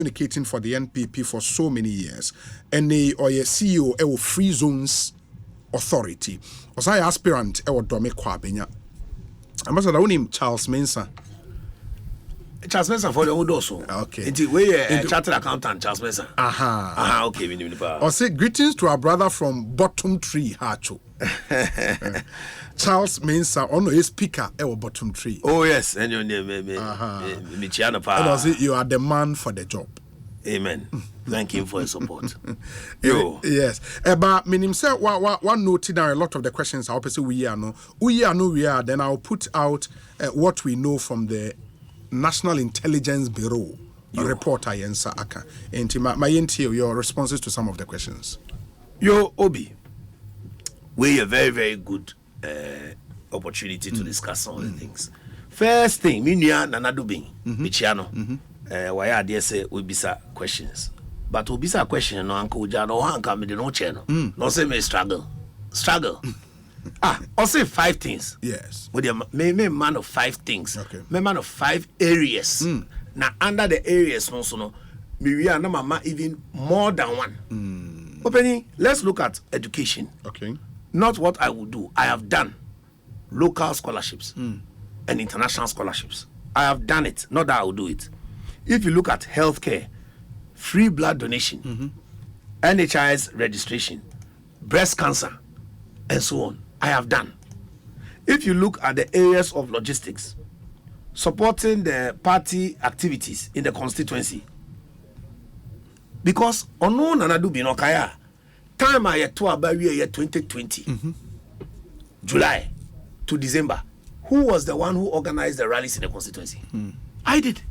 communicating for the NPP for so many years, and a CEO of Free Zones Authority. Was I aspirant or Dome Kwabenya? Ambassador, I name Charles Mensah. Charles Mensah for the old also. Okay. Into where chartered accountant Charles Mensah. Okay, we need to. Or say greetings to our brother from Bottom Tree, Hacho. Charles Mensah, on a speaker, Bottom Tree. Oh yes, and your name, Micheal Oquaye. And I say you are the man for the job. Amen. Thank you for your support. Yes. But meaning say one noted down a lot of the questions I'll say we are, then I'll put out what we know from the National Intelligence Bureau report I answer aka. And my your responses to some of the questions. Yo Obi. We a very, very good opportunity to discuss some of the things. First thing, Minya Nanadubing, Michiano. Why I dare say we bisa questions. But we bisa question no Uncle Jano Hanka me no channel. No say me struggle. I'll say 5 things. Yes. With a man of 5 things. Okay. Me man of 5 areas. Now under the areas no we are no mama even more than one. Opening, let's look at education. Okay. Not what I would do. I have done local scholarships and international scholarships. I have done it. Not that I will do it. If you look at healthcare, free blood donation, NHIS registration, breast cancer, and so on, I have done. If you look at the areas of logistics, supporting the party activities in the constituency, because ono nanadu binokaya time I had to about year 2020 July to December, who was the one who organized the rallies in the constituency? I did.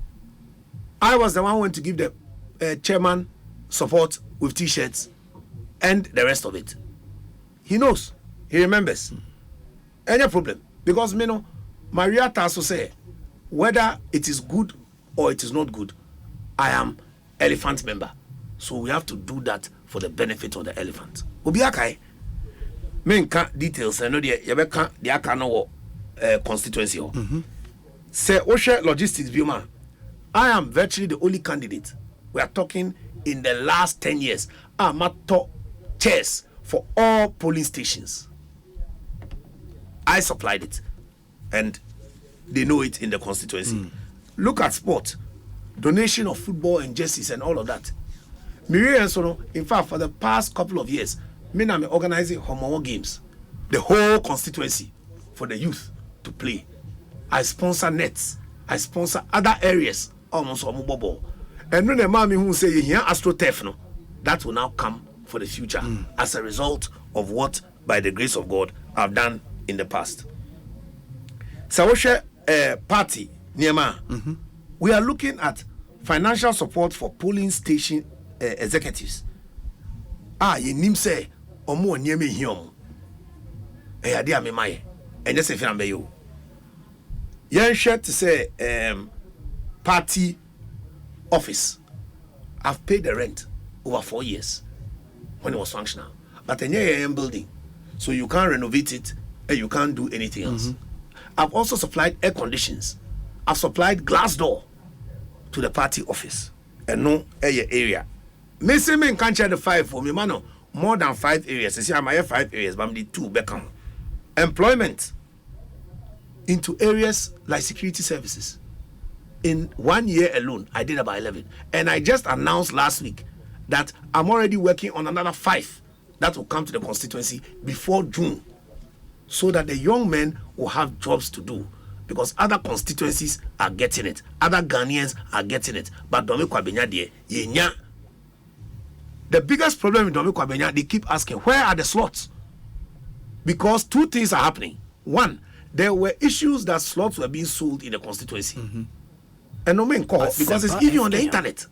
I was the one who went to give the chairman support with t-shirts and the rest of it. He knows. He remembers. Any problem? Because me know, Maria Tasso say, whether it is good or it is not good, I am elephant member. So we have to do that for the benefit of the elephant. Obiakai, men can't details. I know the Yabeka, the Akano constituency. Say Osha Logistics Buma. I am virtually the only candidate. We are talking in the last 10 years. I'm at top chairs for all polling stations. I supplied it, and they know it in the constituency. Look at sport, donation of football and jerseys and all of that. In fact, for the past couple of years, I'm organizing Homo games, the whole constituency for the youth to play. I sponsor nets. I sponsor other areas almost on mobile. And when the mommy who say here AstroTurf, that will now come for the future as a result of what, by the grace of God, I've done in the past. Sawoshe party Niema, we are looking at financial support for polling station executives. Ye nim say omo nieme hiom. Ade ame maye. Enye se fi ambe yo. Yen share to say party office. I've paid the rent over 4 years when it was functional. But a building, so you can't renovate it and you can't do anything else. I've also supplied air conditions. I've supplied glass door to the party office and no area. Me say me can't share the 5 for me, man. More than 5 areas. You see, I'm here 5 areas, but I'm the 2 become employment into areas like security services. In 1 year alone, I did about 11. And I just announced last week that I'm already working on another 5 that will come to the constituency before June, so that the young men will have jobs to do, because other constituencies are getting it. Other Ghanaians are getting it. But Dome Kwabenya de, yenya. The biggest problem with Dome Kwabenya, they keep asking, where are the slots? Because 2 things are happening. 1, there were issues that slots were being sold in the constituency. And no main call, because it's even on the internet.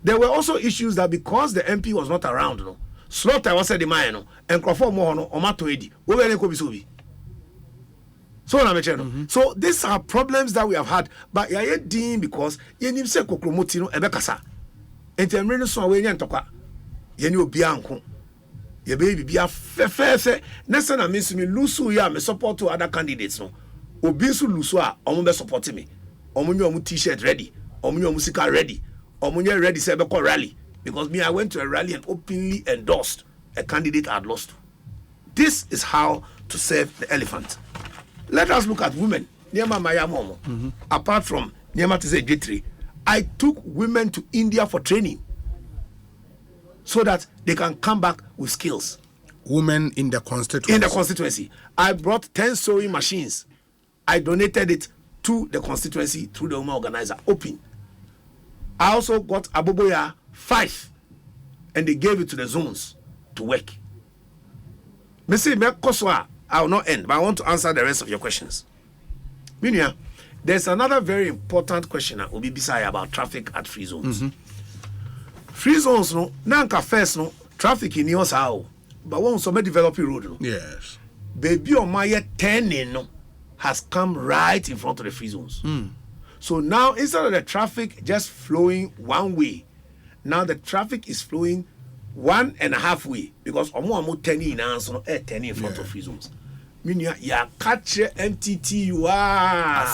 There were also issues that because the MP was not around, slot I was said the man, and Crawford Mohono, Omato Edi, so these are problems that we have had, but you're dean because you need to say Kokromotino Ebekasa. And the American so away and toka. You Bianco. Your baby be a fair. Next time miss me, Lusu ya me support to other candidates. No, Obisu Lusua, Ombe supporting me. Omunyo mu t-shirt ready, Omunyo musical ready, omunye ready say be rally, because me I went to a rally and openly endorsed a candidate I'd lost to. This is how to save the elephant. Let us look at women. Niema Maya Momo. Apart from Niema Tise Jitri, I took women to India for training so that they can come back with skills. Women in the constituency. In the constituency. I brought 10 sewing machines. I donated it to the constituency through the woman organizer, Open. I also got Aboboya 5, and they gave it to the zones to work. I will not end, but I want to answer the rest of your questions. Minia, there's another very important question that will be beside about traffic at free zones. Free zones, no, nanka first, no, traffic in yours how, but one some developing road, no. Yes. Baby on my 10 no, has come right in front of the free zones. So now instead of the traffic just flowing one way, now the traffic is flowing 1.5 way, because omo 10 in answer 10 in front of free zones. Minya ya catch MTT you are.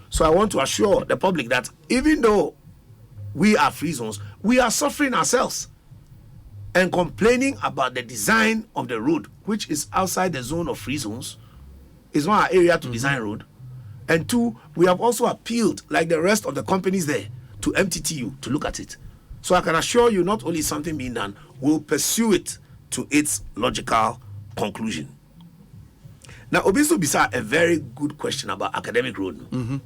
So I want to assure the public that even though we are free zones, we are suffering ourselves and complaining about the design of the road, which is outside the zone of free zones. It's not our area to design road. And 2, we have also appealed, like the rest of the companies there, to MTTU to look at it. So I can assure you, not only something being done, we'll pursue it to its logical conclusion. Now, Obiso Bisa, a very good question about academic road. And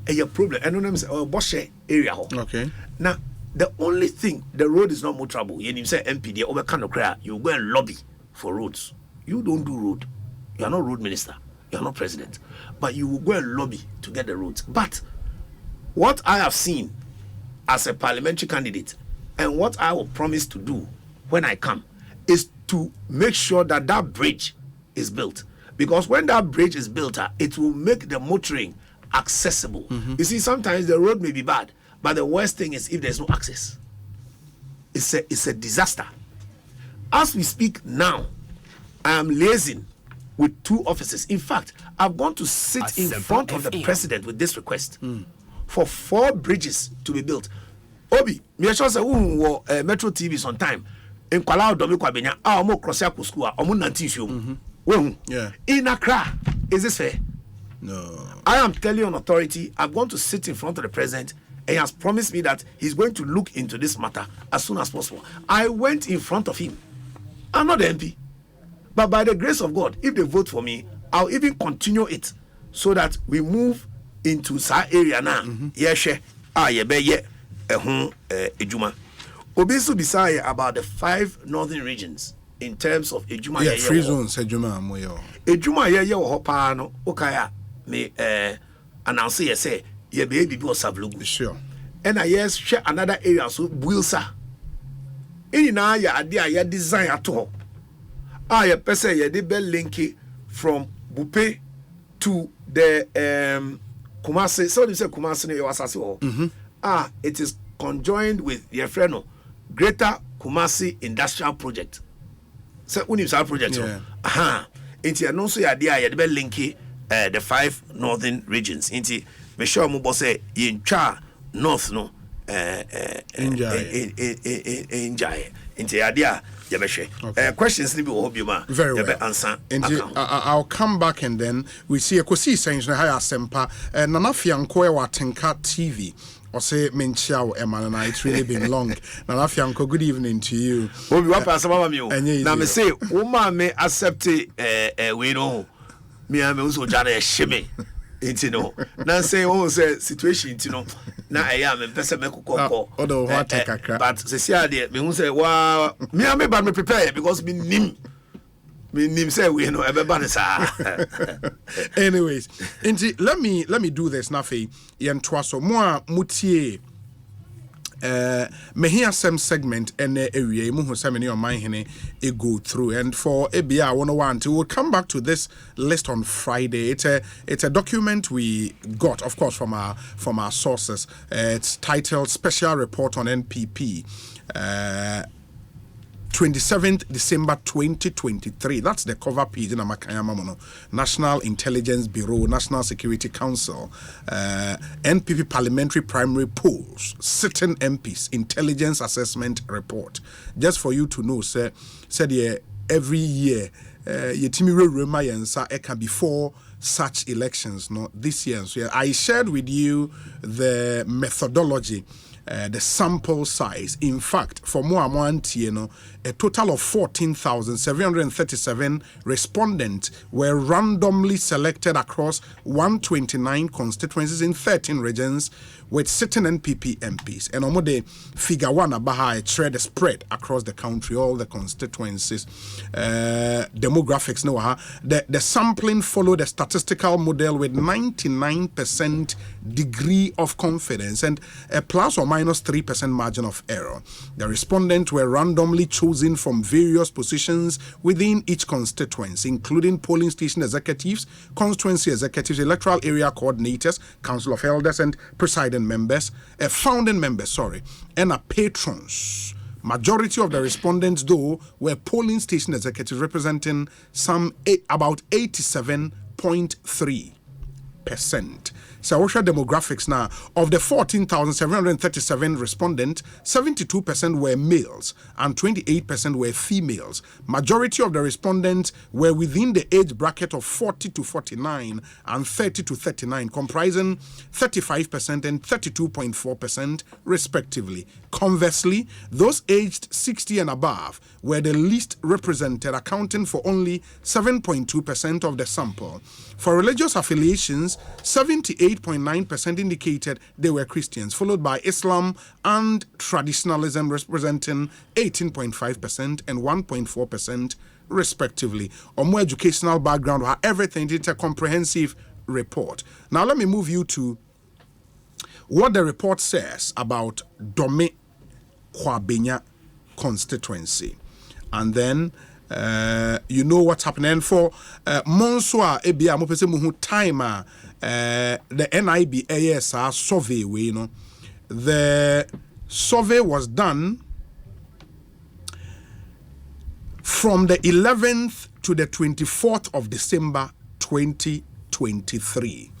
your problem, and know Boshe area. Okay. Now, the only thing, the road is not more trouble. You say MPD over kind of cry, you go and lobby for roads. You don't do road. You are not road minister. You are not president. But you will go and lobby to get the roads. But what I have seen as a parliamentary candidate, and what I will promise to do when I come, is to make sure that that bridge is built. Because when that bridge is built, it will make the motoring accessible. You see, sometimes the road may be bad, but the worst thing is if there's no access. It's a disaster. As we speak now, I am liaising with 2 officers. In fact, I've gone to sit in front of the president with this request for 4 bridges to be built. Obi, me sure say Metro TV is on time. In Kuala Domi Kwabenya, omo cross ya school, omo 19 show. Yeah. In Accra, is this fair? No. I am telling you on authority, I'm going to sit in front of the president, and he has promised me that he's going to look into this matter as soon as possible. I went in front of him. I'm not the MP. But by the grace of God, if they vote for me, I'll even continue it so that we move into that area now. Ejuma. Obisu Bisaya about the 5 northern regions in terms of Ejuma. Yeah, free zones, Ejuma moyo. Ejuma ye hopa no okaya me announce ye say ye baby be Savlugu. Sure. And I yes share another area so Builsa. Any na ya idea ya design at all. Ye person ye de be linky from Bupe to the Kumasi. So they say Kumasi ne wasasi. It is conjoined with your friend Greater Kumasi Industrial Project. So Universal Project. Yeah. Inti anonso ya dia ye de be linky the 5 northern regions. Inti me sure mo bo say yentwa north no Injai. Inti ya dia ye be hwe. Questions ni be wo bi ma. Very well. Ye be answer. I'll come back and then we see a kosi sense na higher sempa Nana Fianko e watenka TV. Or say Micheal Oquaye, it's really been long. Nana Fianko, good evening to you. Obi wa pa sama mi o. Na me say, woman me accept we no. Me am also jana sheme. Inti no. Na say o say situation inti no. Na eya me pese me kokoko. Odo wa take akra. But se sia de me hu say wa me am ba me prepare because me nim say we know everybody sa. Anyways, inti let me do this nafi yentwa so mo a mutie mehia sem segment and area mu ho semeni on my hene e go through, and for ABA 101 we'll come back to this list on Friday. It's a document we got, of course, from our sources. It's titled Special Report on NPP. 27th December 2023. That's the cover page in Amakayama Mono. National Intelligence Bureau, National Security Council, NPP Parliamentary Primary Polls, sitting MPs, Intelligence Assessment Report. Just for you to know, said every year, Yetimi Remayansa Eka before such elections, no, this year. So I shared with you the methodology. The sample size. In fact, for Moamanti, a total of 14,737 respondents were randomly selected across 129 constituencies in 13 regions with sitting NPP MPs. And the figure one abaha a trade spread across the country, all the constituencies. Demographics, the sampling followed a statistical model with 99% degree of confidence and a plus or minus 3% margin of error. The respondents were randomly chosen from various positions within each constituency, including polling station executives, constituency executives, electoral area coordinators, council of elders, and presiding members, founding members, and patrons. Majority of the respondents, though, were polling station executives, representing about 87.3%. So what's your demographics now? Of the 14,737 respondents, 72% were males and 28% were females. Majority of the respondents were within the age bracket of 40 to 49 and 30 to 39, comprising 35% and 32.4% respectively. Conversely, those aged 60 and above were the least represented, accounting for only 7.2% of the sample. For religious affiliations, 78.9% indicated they were Christians, followed by Islam and traditionalism, representing 18.5% and 1.4% respectively. Or more educational background, everything. It's a comprehensive report. Now let me move you to what the report says about Dome Kwabenya constituency. And then you know what's happening. For Monswa Ebia Mopese Muhu time the NIBAS survey, the survey was done from the 11th to the 24th of December 2023.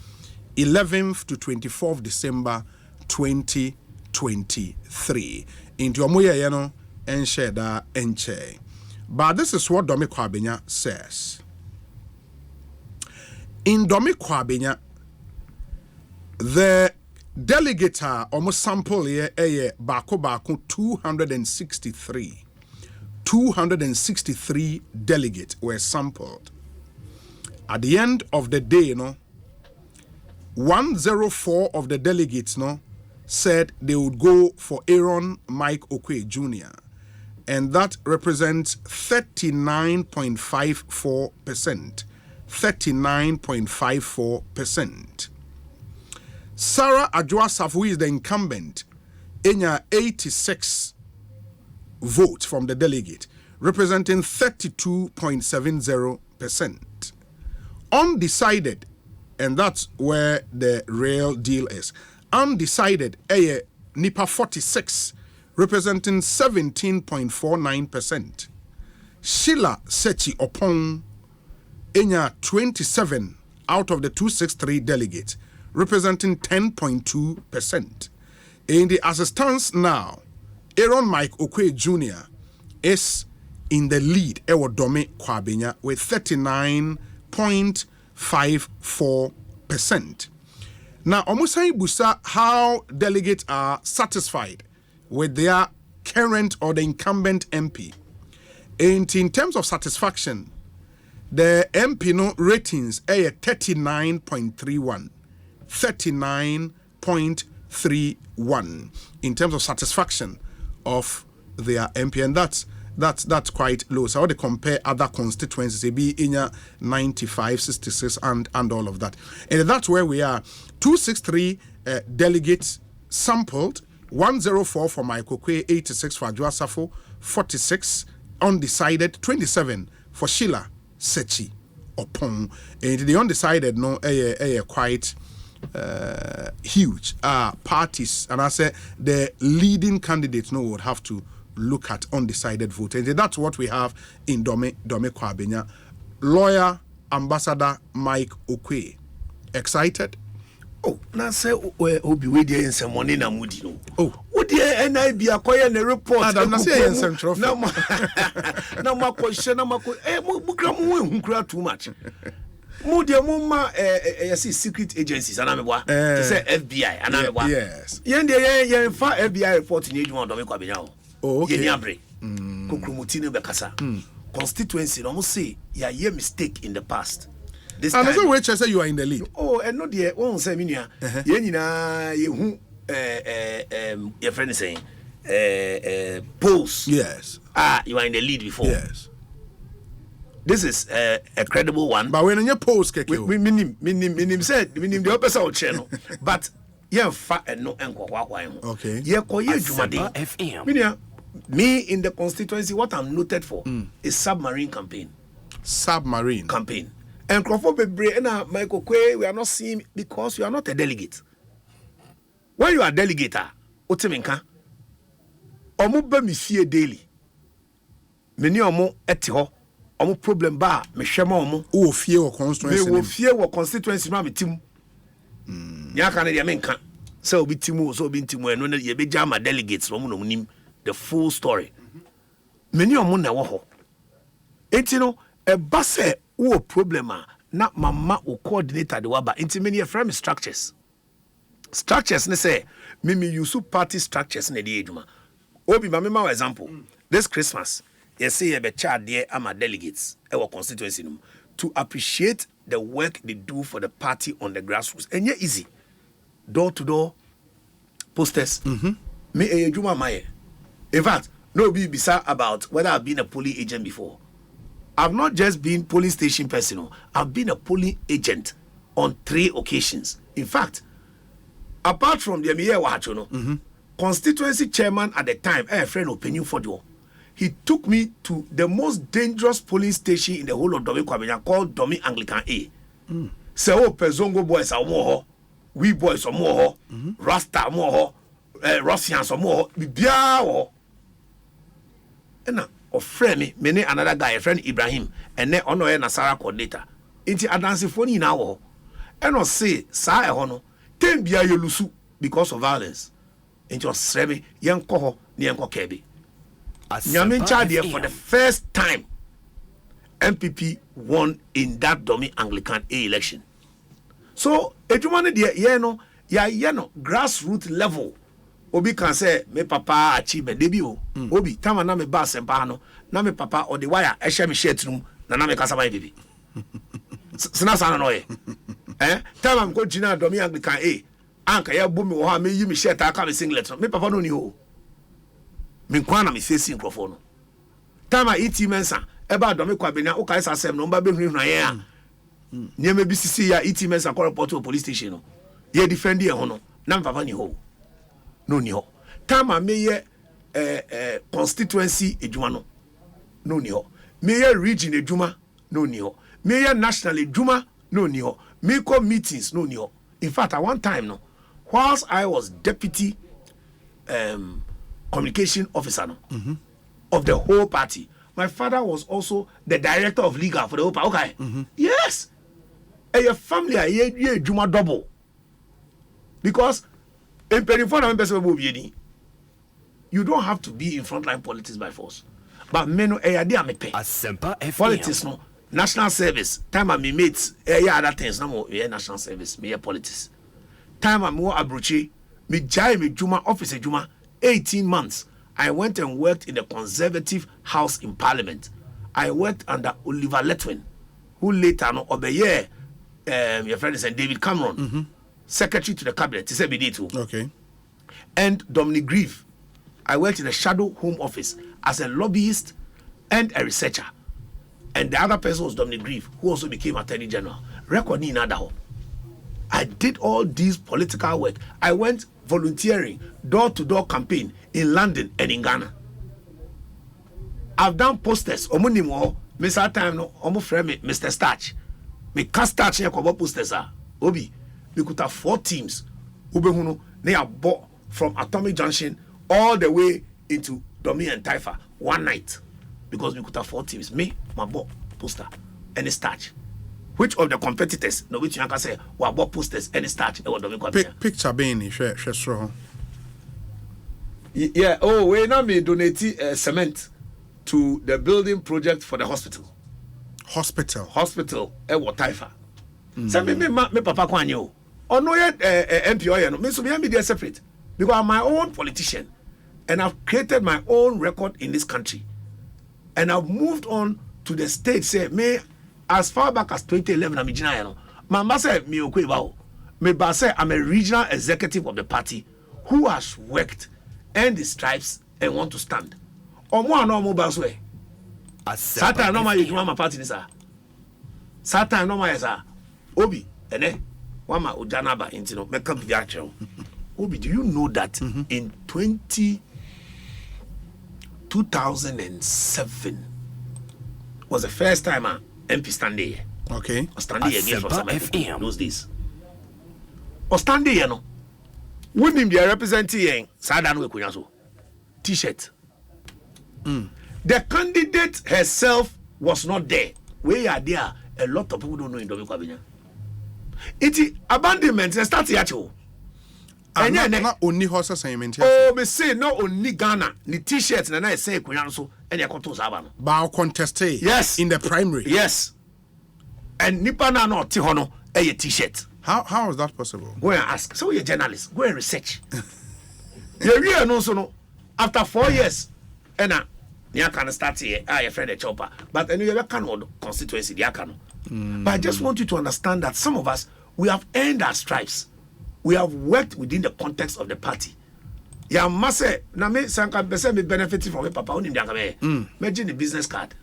11th to 24th of December 2023. Into Omoya Ensheda Enche. But this is what Dome Kwabenya says. In Dome Kwabenya, the delegate almost sample here bako 263. 263 delegates were sampled. At the end of the day, 104 of the delegates said they would go for Micheal Oquaye Jnr. And that represents 39.54%. 39.54%. Sarah Adjoasaf, who is the incumbent, enya 86 votes from the delegate, representing 32.70%. Undecided, and that's where the real deal is. Undecided, Nipa 46, representing 17.49%. Sheila Sechi Opong, enya 27 out of the 263 delegates, representing 10.2%. In the as it stands now, Micheal Oquaye Jnr. is in the lead, Dome Kwabenya, with 39.54%. Now, Omusai Busa, how delegates are satisfied with their current or the incumbent MP. And in terms of satisfaction, the MP ratings are 39.31. 39.31 in terms of satisfaction of their MP, and that's quite low. So how they compare other constituencies, they be in 95, 66, and all of that. And that's where we are. 263 delegates sampled, 104 for Micheal Oquaye, 86 for Adjoasafo, 46 undecided, 27 for Sheila Sechi Opong. And the undecided quite huge parties, and I say the leading candidates would have to look at undecided voters. And that's what we have in Dome Oquaye Jnr. Lawyer Ambassador Micheal Oquaye. Excited? Oh, now say Obi we dey in some money na mudi no. Oh, wo dey NIB akoye na report. Adam na say in some trophy. Na ma question na ma ko mu kra mu hu kra too much. Mu dey mu ma see secret agencies ana me boa. Say FBI ana me boa. Yes. Yen dey yen fa FBI report ni edwuma Dome Oquaye Jnr. Oh, okay. Yen abre. Kokrumuti ne be kasa. Constituency no say ya ye mistake in the past. This and time, also which say you are in the lead. Oh, and no dear, won't say me near. Yenina, you your friend is saying, polls. Yes. You are in the lead before. Yes. This is a credible one. But when in your post, we minim said, minim the opposite channel. But yeah, fat and no enko. Okay. Yeah, FM. Me in the constituency, what I'm noted for is submarine campaign. Submarine campaign. And Crawford Bebre and Micheal Oquaye, we are not seeing because you are not a delegate. When you are a delegate, Oteminka, Omu be mi fie daily. Many omo etiho, omu problem ba, me shema omu. Who fear or constituency? Me wo fear or constituency no be timu. Ya kan dey menka. Say obi timu, so obi timu eno ye be jama delegates no mu nim the full story. Many omo na wo ho. Enti no e ba se wo problem na mama o coordinator de waba into many frame structures ne say me use party structures na de eduma obi ma me ma example this Christmas you say you be charge there ama delegates our constituency to appreciate the work they do for the party on the grassroots and yeah easy door to door posters me eduma my in fact no be bisa about whether I've been a polling agent before. I've not just been polling station personnel. I've been a polling agent on 3 occasions. In fact, apart from the Micheal Wahachono, constituency chairman at the time, a friend opinion for you, he took me to the most dangerous polling station in the whole of Dome Oquaye Jnr called Dome Anglican A. So, Pezongo boys are more, we boys are more, Rasta more, Russians are more, Bibia and now. Of friend me another guy, a friend Ibrahim, and then ono Nasara coordinator. Inti adansi phone na wo. And no say sa e hono, ten bia yolusu because of violence. Inti osreme yen koho ni yen kokebe. Nyame charge for the first time MPP won in that Dome Anglican A election. So ejuma ne de ye no grassroots level. Obi can say me papa achieve debi o obi tama na me ba sempa no na me papa o de wire e hye me shirt num na me kasa ba bibi sina sana no ye tama me ko gina Dome Anglican A anka ya bu me wo ha me yi me shirt aka me singlet no me papa no ni ho me kwa na me face microphone no tama iti mensa e ba Dome Oquaye Jnr o kai sa sem no ba be hunu hunu ye a nye me bi sisi ya iti mensa ko report to police station no ye defend ye ho no na me papa ni ho no ni ho time me ye constituency edwuma no ni ho me ye region edwuma no ni ho me ye national edwuma no ni ho me ko meetings no ni ho. In fact at one time no whilst I was deputy communication officer of the whole party, my father was also the director of legal for the whole party. Okay. Yes, and your family are ye edwuma double because you don't have to be in frontline politics by force. But meno politics no national service. Time I me mates other things no national service, me politics. Time I more abrochi, me jai me juma office juma 18 months. I went and worked in the Conservative House in Parliament. I worked under Oliver Letwin, who later no obey your friend is David Cameron. Secretary to the cabinet, he said we need to. Okay. And Dominic Grieve. I worked in the Shadow Home Office as a lobbyist and a researcher. And the other person was Dominic Grieve, who also became Attorney General. Record in Adaho. I did all these political work. I went volunteering, door-to-door campaign in London and in Ghana. I've done posters. Omunimo, Mr. Time no, omo friend me, Mr. Starch. Me cast starch here kobo posters Obi. We could have 4 teams. Ubehuno, they are bought from Atomic Junction all the way into Domi and Taifa one night because we could have 4 teams. Me, my ball, poster, and a starch. Which of the competitors, no, which you can say, were bought posters and a starch? Picture being share. Yeah, oh, we now me donate cement to the building project for the hospital. Hospital, what Taifa. Say me papa kwanyo. Oh no, yet MPO, no, me so me there separate because I'm my own politician. And I've created my own record in this country. And I've moved on to the state, say, me, as far back as 2011, I'm a Mama said, me, okay, wow. Me, say, I'm a regional executive of the party who has worked, earned the stripes, and want to stand. Or more normal way. Satan, no, you want my party, sir. Satan, no, my, sir. Obi, and Wama Ujanaba, into make up the actual. Obi, do you know that in 2007 was the first time MP stand there. Okay. Or stand there again for some FM those days. Or stand there, no. Wouldn't be representing Sadan Wekunyaso T-shirt. The candidate herself was not there. We are there. A lot of people don't know in Domi Kwabinya. It's abandonment. Start here. And not only horse assignment. Oh, me say not only Ghana, the T-shirts and I say Kunyanso and Yakoto Sabano. Bow contest. Yes. In the primary. Yes. And Nipana no Tihono a T-shirt. How is that possible? Go and ask. So you're a journalist. Go and research. You're no so no. After 4 years, and you can start here. Your friend a chopper, but then you can constituency the Akano. But I just want you to understand that some of us we have earned our stripes. We have worked within the context of the party. Ya mase na me sanka pese me benefiting from me papa oni ndianga me. Imagine the business card.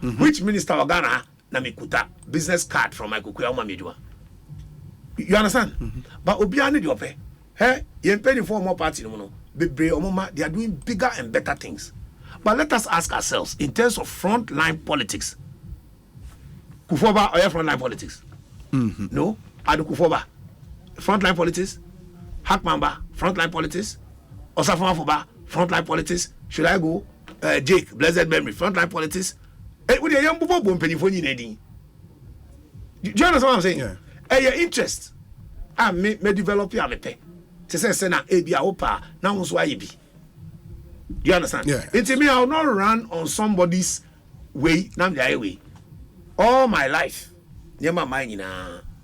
Which minister of Ghana na me kuta business card from my kukuya uma medua. You understand? But obiane di ope. Hey, yen penny for more party no no. Bebre omoma they are doing bigger and better things. But let us ask ourselves in terms of frontline politics. Kufoba or frontline politics? No, Adu Kufoba. Frontline politics, Hakmamba, frontline politics, Osafama Foba, frontline politics. Should I go? Jake, blessed memory, frontline politics. With a young boy, penny for you, do you understand what I'm saying? Yeah. Your interest, I may develop your pay. To say, Sena, Abia Opa, now who's why you be. You understand? Yeah. It's me, I'll not run on somebody's way, now the highway. All my life, near my mind,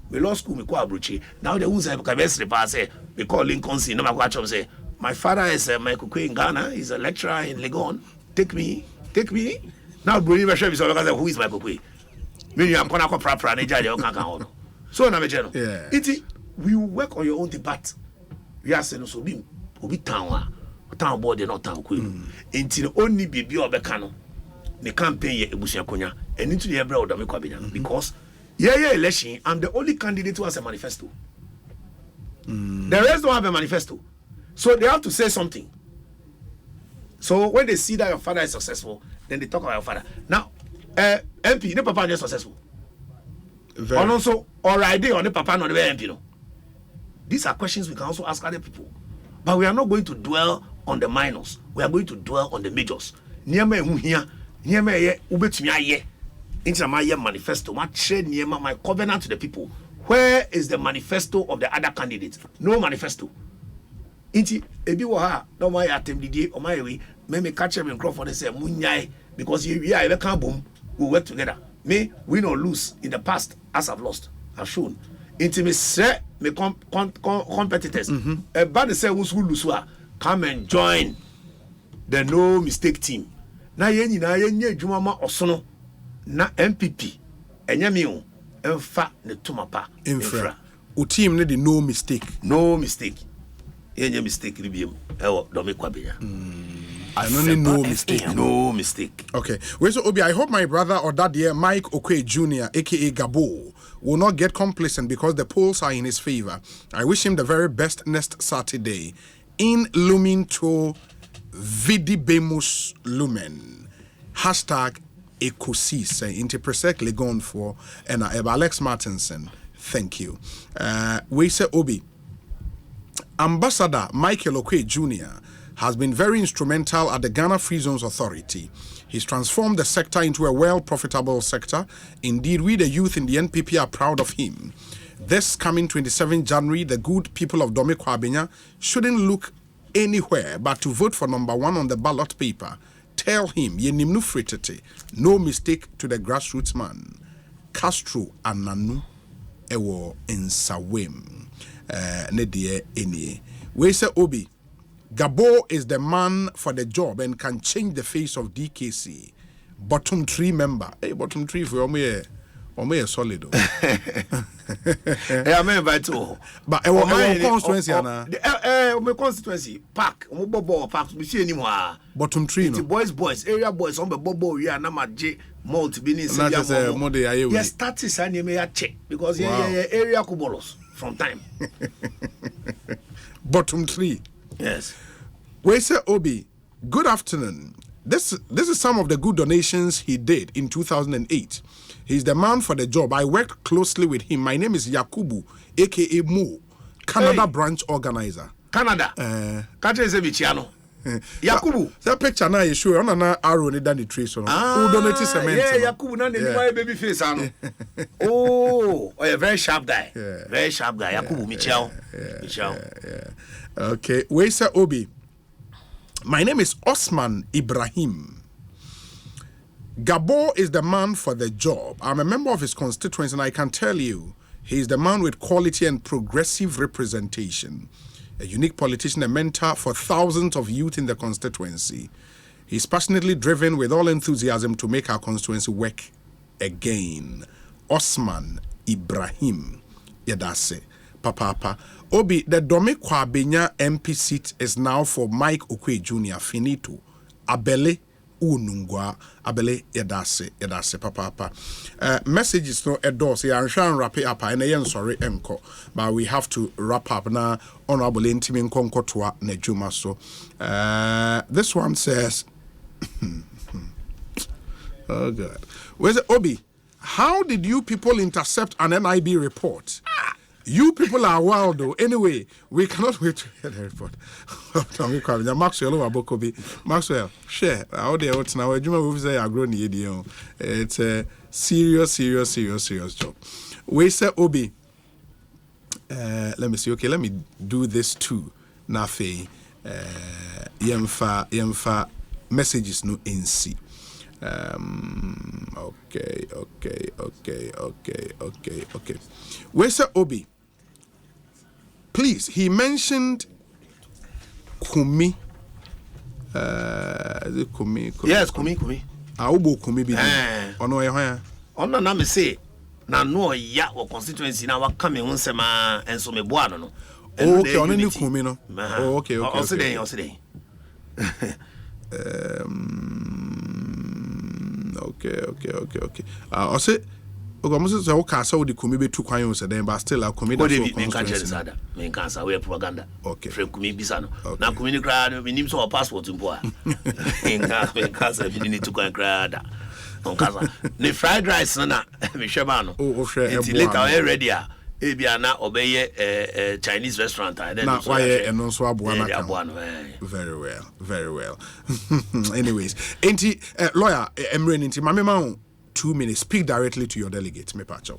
we lost school, we call Abruchi. Now the who's a say, we call Lincoln C. No matter say, my father is Micheal Oquaye in Ghana, he's a lecturer in Legon. Take me. Now, Bruni Vashab is who is Micheal Oquaye. Meaning, I'm going to proper and so, I'm a general. Yeah. We work on your own debate. We are saying, so be town board, not town queen. Until only be or Becano. The campaign, Ebusia Konya, and into the Ebra of Damikabina because. Yeah, election. I'm the only candidate who has a manifesto. The rest don't have a manifesto. So they have to say something. So when they see that your father is successful, then they talk about your father. Now, MP, the papa is successful. And also, or idea on the papa, not the MP. No. These are questions we can also ask other people. But we are not going to dwell on the minors. We are going to dwell on the majors. Near me, here, ubetumi into my manifesto, my trade near my covenant to the people. Where is the manifesto of the other candidates? No manifesto. Inti ebi waha no my attempted or my way. Me catch him in Crawford and say munyai because we are can't boom. We work together. Me win or lose in the past as I've lost. I've shown. Inti me say me competitors. But say who's who lose come and join the no mistake team. Na yenye jumama osono. Na MPP enyamiu emfa ne tumapa infra o team ne the no mistake yenye mistake ribiem ewo Domi Kwabinya no mistake. Okay, well, so Obi, I hope my brother or that dear Micheal Oquaye Jnr. aka Gabo will not get complacent because the polls are in his favor. I wish him the very best next Saturday in Lumen to Vidibemus Lumen #Ekosis interpresek Legon for and Alex Martinson. Thank you. We say Obi Ambassador Micheal Oquaye Jnr. has been very instrumental at the Ghana Free Zones Authority. He's transformed the sector into a well-profitable sector. Indeed, we the youth in the NPP are proud of him. This coming 27 January, the good people of Dome Kwabenya shouldn't look anywhere but to vote for number 1 on the ballot paper. Tell him, yenimnu fritete, no mistake to the grassroots man. Castro Ananu Ewo Nsawem. Nedie Enie. We say Obi, Gabo is the man for the job and can change the face of DKC. Bottom 3 member. Hey, bottom 3 for me solid. I mean by two. But our constituency my constituency park. Bobo park we see anymore. Bottom 3 no. Boys, area boys on the bobo we are na maje multi bini say yes, status and you may check because area kubolos from time. Bottom 3. Yes. We say Obi, good afternoon. This is some of the good donations he did in 2008. He's the man for the job. I worked closely with him. My name is Yakubu, aka Mo, Canada branch organizer. Canada. Micheal Yakubu. That picture now is sure on an arrow in the tree. So who donated cement? Yeah, Yakubu, not the baby face. Oh, a very sharp guy. Yeah. Very sharp guy. Yakubu, Micheal. Okay, we say Obi. My name is Osman Ibrahim. Gabo is the man for the job. I'm a member of his constituency and I can tell you, he's the man with quality and progressive representation. A unique politician, a mentor for thousands of youth in the constituency. He's passionately driven with all enthusiasm to make our constituency work again. Osman Ibrahim. Yadase. Papa. Obi, the Dome Kwabenya MP seat is now for Micheal Oquaye Jnr. Finito. Abele Unungwa. Abele Yadase. Papa. Messages no endorse. I'm trying to wrap it up. And I'm sorry, Enko. But we have to wrap up now. Honorable Intimin Konkotwa Nejuma. So, this one says, oh God. Where's it, Obi? How did you people intercept an NIB report? You people are wild though. Anyway, we cannot wait to hear the report. Maxwell, share. It's a serious job. We say Obi. Let me see. Okay, let me do this too. Nafe. Yemfa messages no NC. Okay. Where's the Obi? Please, he mentioned Kumi. Is it Kumi? Yes, Kumi. Aubo Kumi bi. Ono e hwan? Ono na me say na no ya wo constituency na wa come ho sema enso me boa no. Okay, ono ni Kumi no. Oh, okay. Osiden. Okay. Ose Ogomuso say o ka sa odi Kumi be tu kwan yo se den but still a Kumi da so constituency. Me kan sa we propaganda. Okay. Free Kumi bisa no. Na Kumi ni kra me nim so passport mpo a. Me kan sa bi ni tu kwan kra da. On kasa. Ne fried rice na me hweba no. Oh, hwe e bo. Later we ready a. Ebia na obeye Chinese restaurant then na why eno so aboa na kan. Very well. Anyways, enti lawyer Emre nti mama 2 minutes, speak directly to your delegate me pacho.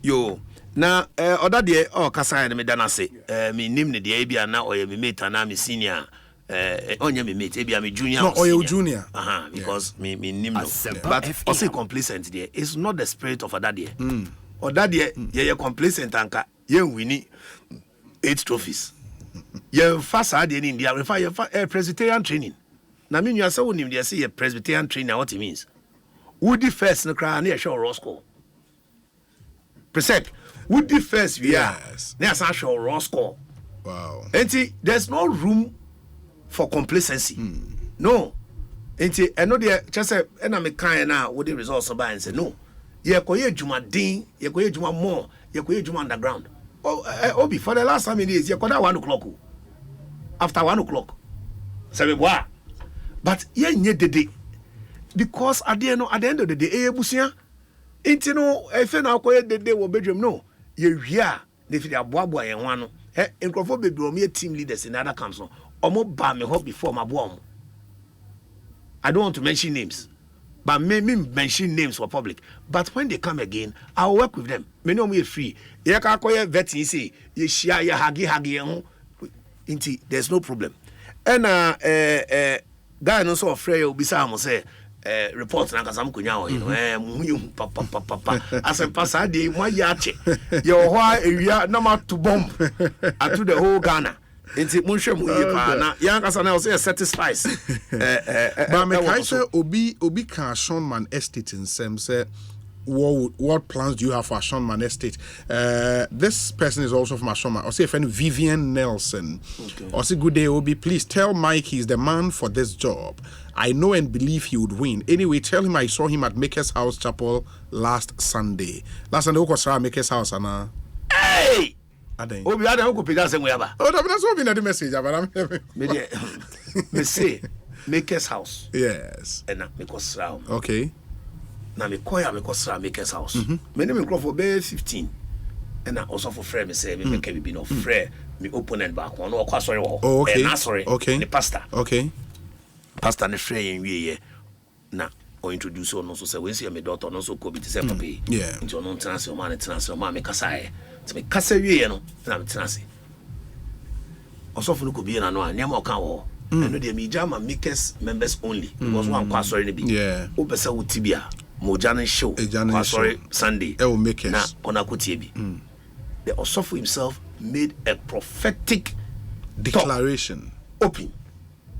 Yo na oda de o kasa na me dana se me nim ne de ebia na oye me mate na me senior onye me mate ebia me junior. No, oye junior. Because me nim no. But also complacent there. It's not the spirit of oda de. Or that ye complacent anka ye winni 8 trophies. Ye fast hard in India, refer ye Presbyterian training. Na mean you are so nim they say ye Presbyterian training what it means. Would first no cry near show Roscoe. Precept. Would first we are near show Roscoe. Wow. Enti there's no room for complacency. No. Enti eno de just say na me kan na wo the results by and say no. Ye koye juma din, ye koye juma more, ye koye juma underground. Obi, for the last 7 days, ye koda 1 o'clock. After 1 o'clock. Say boy. But ye nye dede. Because at the end of the day, busia. Inti no, if na koye dede wo bedroom no. Ye wia, they fi aboa ye wan no. Nkrofo bebi o me team leaders in other camps no. omo ba me ho before my bomb. I don't want to mention names, but maybe mention names for public. But when they come again, I'll work with them. Me know me free. You can call your vetting say you share your hagi there's no problem. And guy no so afraid you be say report na kasam kunya o papa asem pasa dey mo yache your ho area na ma to bomb atu the whole Ghana. Inti munhwe mu yipa na yan kasa na say satisfies but me kai say obi can Shonman Estate in sem say what plans do you have for Shonman Estate? This person is also from Shonman. Or say friend Vivian Nelson. Okay. Or say good day Obi, please tell Mike he's the man for this job. I know and believe he would win. Anyway, tell him I saw him at Maker's House Chapel last Sunday. Last Sunday, I saw Maker's House and hey. Obi, I don't go pick us anywhere. Oh, that's what been the message. But I'm me say Maker's House. Yes. And Maker's House. Okay. Now me call Maker's House. Me name me for 15. And I also for friend me say me make be no friend me opponent back one or sorry. Oh, okay. Sorry. Okay. The pastor. Okay. Pastor ne friend we na or introduce on also say we see my daughter no so ko be say papa. Yeah. Into no transfer man me kasa e. To me kasa we no na me transfer. Also for no ko be na no anyama o kan wo. And no dey me jama Maker's members only because one kwa sorry ne be. Yeah. O be say wo tibia Mojane show. Sorry, Sunday. Na Onakutiebi. The Osofo himself made a prophetic declaration. Open.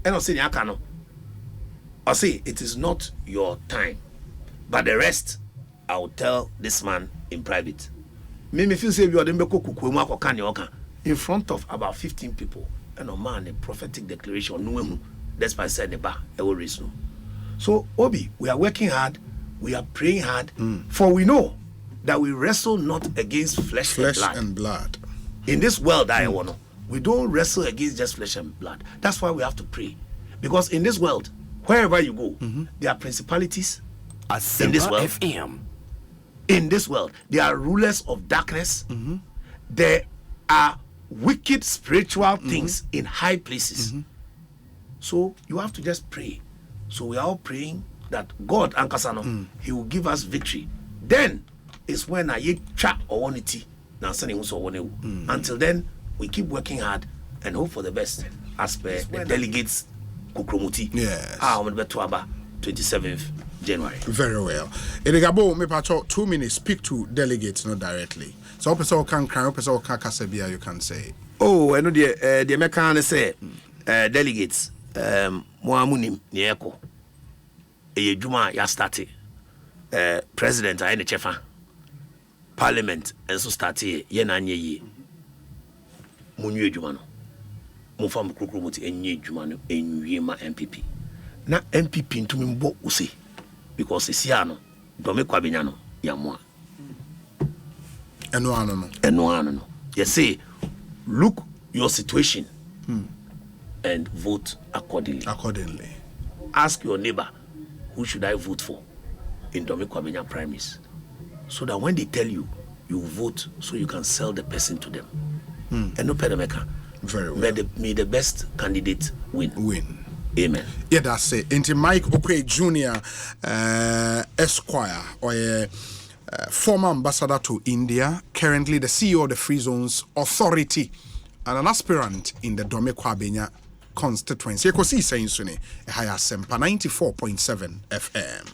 And I say, I say, it is not your time. But the rest, I will tell this man in private. Me feel say you are the in front of about 15 people. And a man, a prophetic declaration. That's why I said the bar. So, Obi, we are working hard. We are praying hard, for we know that we wrestle not against flesh and blood. In this world, we don't wrestle against just flesh and blood. That's why we have to pray. Because in this world, wherever you go, there are principalities in this world. In this world, there are rulers of darkness. There are wicked spiritual things in high places. So you have to just pray. So we are all praying that God Ankasano, He will give us victory. Then is when I chat or wanity. Until then, we keep working hard and hope for the best as per the delegates Kukromuti. Yes. 27th January. Very well. Edegabo me pacho 2 minutes speak to delegates not directly. So person can cry, person can kasebia you can say. Oh, I know the American say delegates mo amunim ni eko. Juma ya started president I the chefa parliament and so started ye na nye yi munwe juma no mo fam krokromoti enye juma no enwie ma MPP na MPP ntumi mbo use because isia no do me kwabenya no ya mo eno ano no you say look your situation and vote accordingly. Ask your neighbor, who should I vote for in Domi Kwabenya primaries? So that when they tell you, you vote so you can sell the person to them. And no pedameka. Very well. May the best candidate win. Amen. Yeah, that's it. Into Micheal Oquaye Jnr, Esquire, or a former ambassador to India, currently the CEO of the Free Zones Authority, and an aspirant in the Domi Kwabenya constituency. You can see saying Sunni, 94.7 FM.